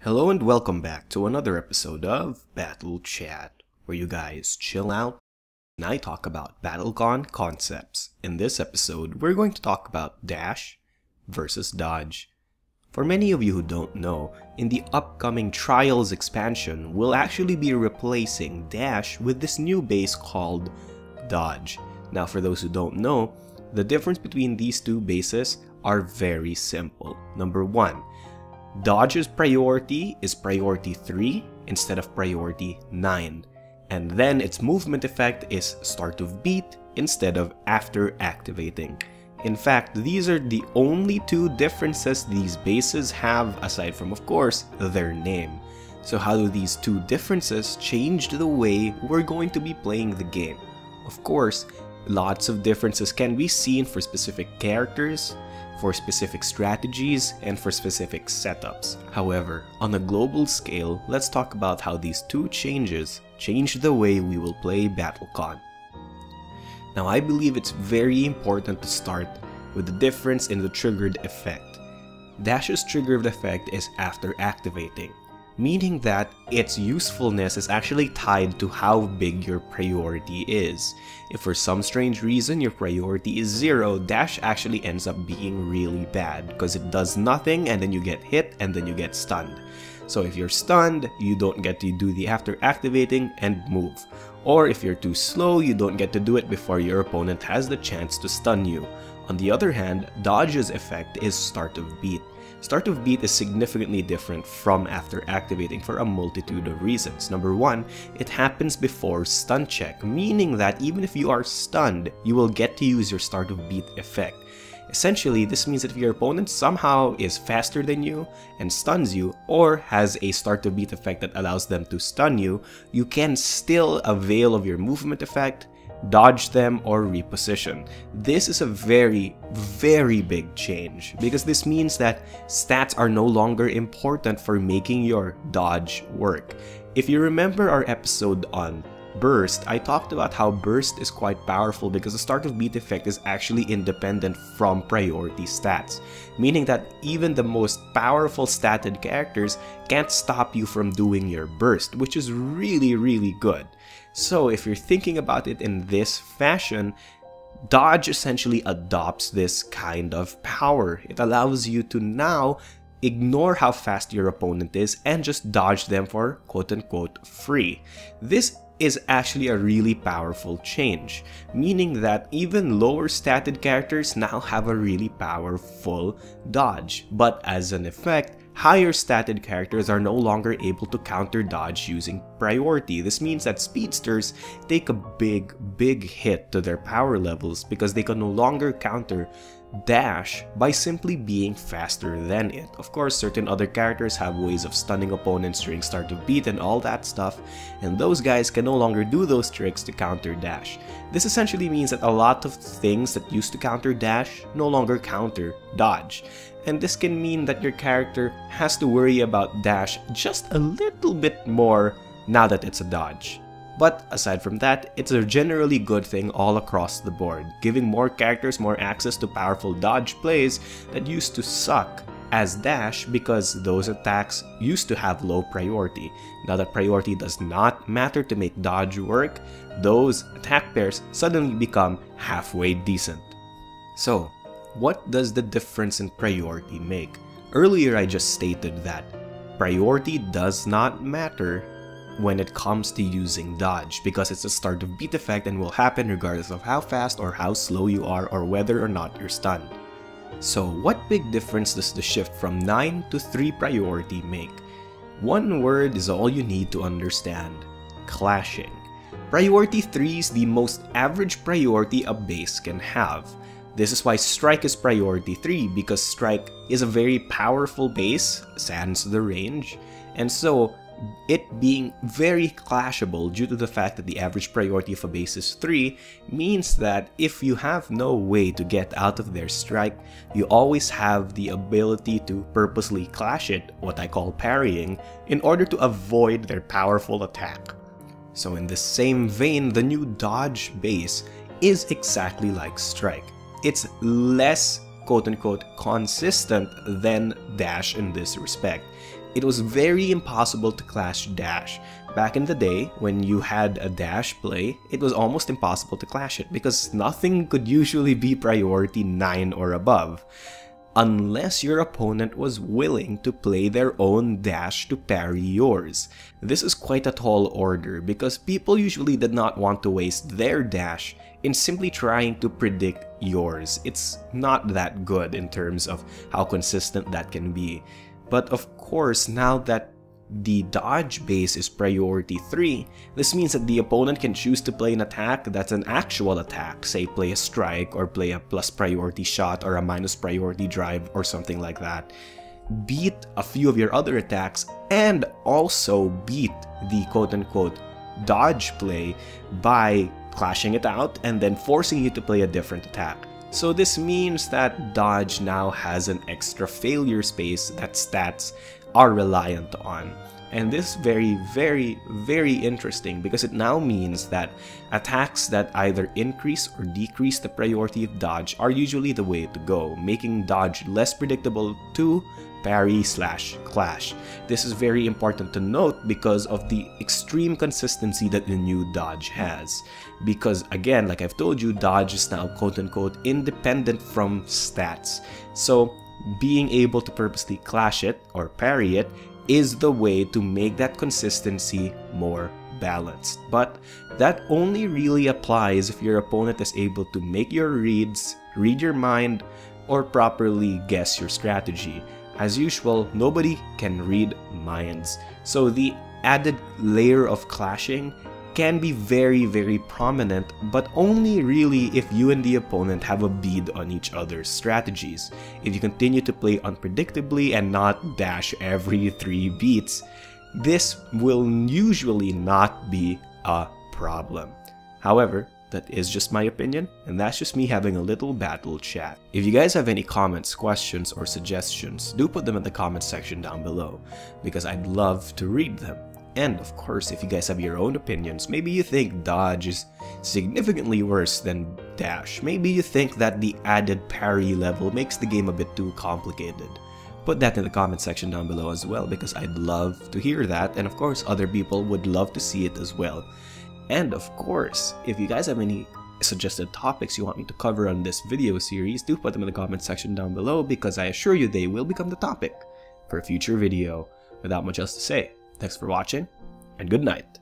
Hello and welcome back to another episode of BattleCHAT, where you guys chill out and I talk about BattleCON concepts. In this episode, we're going to talk about dash versus dodge. For many of you who don't know, in the upcoming Trials expansion, we'll actually be replacing dash with this new base called dodge. Now for those who don't know, the difference between these two bases are very simple. Number one, dodge's priority is priority 3 instead of priority 9, and then its movement effect is start of beat instead of after activating. In fact, these are the only two differences these bases have aside from, of course, their name. So how do these two differences change the way we're going to be playing the game? Of course, lots of differences can be seen for specific characters, for specific strategies, and for specific setups. However, on a global scale, let's talk about how these two changes change the way we will play BattleCON. Now, I believe it's very important to start with the difference in the triggered effect. Dash's triggered effect is after activating, meaning that its usefulness is actually tied to how big your priority is. If for some strange reason your priority is 0, dash actually ends up being really bad because it does nothing and then you get hit and then you get stunned. So if you're stunned, you don't get to do the after activating and move. Or if you're too slow, you don't get to do it before your opponent has the chance to stun you. On the other hand, dodge's effect is start of beat. Start of beat is significantly different from after activating for a multitude of reasons. Number one, it happens before stun check, meaning that even if you are stunned, you will get to use your start of beat effect. Essentially, this means that if your opponent somehow is faster than you and stuns you, or has a start of beat effect that allows them to stun you, you can still avail of your movement effect, dodge them, or reposition. This is a very big change because this means that stats are no longer important for making your dodge work. If you remember our episode on burst, I talked about how burst is quite powerful because the start of beat effect is actually independent from priority stats, meaning that even the most powerful statted characters can't stop you from doing your burst, which is really good. So if you're thinking about it in this fashion, dodge essentially adopts this kind of power. It allows you to now ignore how fast your opponent is and just dodge them for quote-unquote free. This is actually a really powerful change, meaning that even lower statted characters now have a really powerful dodge, but as an effect, higher statted characters are no longer able to counter dodge using priority. This means that speedsters take a big hit to their power levels because they can no longer counter dash by simply being faster than it. Of course, certain other characters have ways of stunning opponents during start of beat and all that stuff, and those guys can no longer do those tricks to counter dash. This essentially means that a lot of things that used to counter dash no longer counter dodge. And this can mean that your character has to worry about dash just a little bit more now that it's a dodge. But aside from that, it's a generally good thing all across the board, giving more characters more access to powerful dodge plays that used to suck as dash because those attacks used to have low priority. Now that priority does not matter to make dodge work, those attack pairs suddenly become halfway decent. So, what does the difference in priority make? Earlier I just stated that priority does not matter when it comes to using dodge because it's a start of beat effect and will happen regardless of how fast or how slow you are or whether or not you're stunned. So what big difference does the shift from 9 to 3 priority make? One word is all you need to understand: clashing. Priority 3 is the most average priority a base can have. This is why Strike is priority 3 because Strike is a very powerful base, sans the range, and so it being very clashable due to the fact that the average priority of a base is 3 means that if you have no way to get out of their strike, you always have the ability to purposely clash it, what I call parrying, in order to avoid their powerful attack. So in the same vein, the new dodge base is exactly like strike. It's less quote-unquote consistent than dash in this respect. it was very impossible to clash dash. Back in the day, when you had a dash play, it was almost impossible to clash it because nothing could usually be priority 9 or above, unless your opponent was willing to play their own dash to parry yours. This is quite a tall order because people usually did not want to waste their dash in simply trying to predict yours. It's not that good in terms of how consistent that can be. But of course, now that the dodge base is priority 3, this means that the opponent can choose to play an attack that's an actual attack, say play a strike or play a plus priority shot or a minus priority drive or something like that, beat a few of your other attacks, and also beat the quote-unquote dodge play by clashing it out and then forcing you to play a different attack. So this means that dodge now has an extra failure space that stats are reliant on. And this is very interesting because it now means that attacks that either increase or decrease the priority of dodge are usually the way to go, making dodge less predictable to parry/clash. This is very important to note because of the extreme consistency that the new dodge has. Because again, like I've told you, dodge is now quote-unquote independent from stats. So being able to purposely clash it or parry it is the way to make that consistency more balanced. But that only really applies if your opponent is able to make your reads, read your mind, or properly guess your strategy. As usual, nobody can read minds, so the added layer of clashing can be very prominent, but only really if you and the opponent have a bead on each other's strategies. If you continue to play unpredictably and not dash every 3 beats, this will usually not be a problem. However, that is just my opinion, and that's just me having a little battle chat. If you guys have any comments, questions, or suggestions, do put them in the comment section down below, because I'd love to read them. And of course, if you guys have your own opinions, maybe you think dodge is significantly worse than dash. Maybe you think that the added parry level makes the game a bit too complicated. Put that in the comment section down below as well, because I'd love to hear that, and of course other people would love to see it as well. And of course, if you guys have any suggested topics you want me to cover on this video series, do put them in the comment section down below, because I assure you they will become the topic for a future video. Without much else to say, thanks for watching, and good night.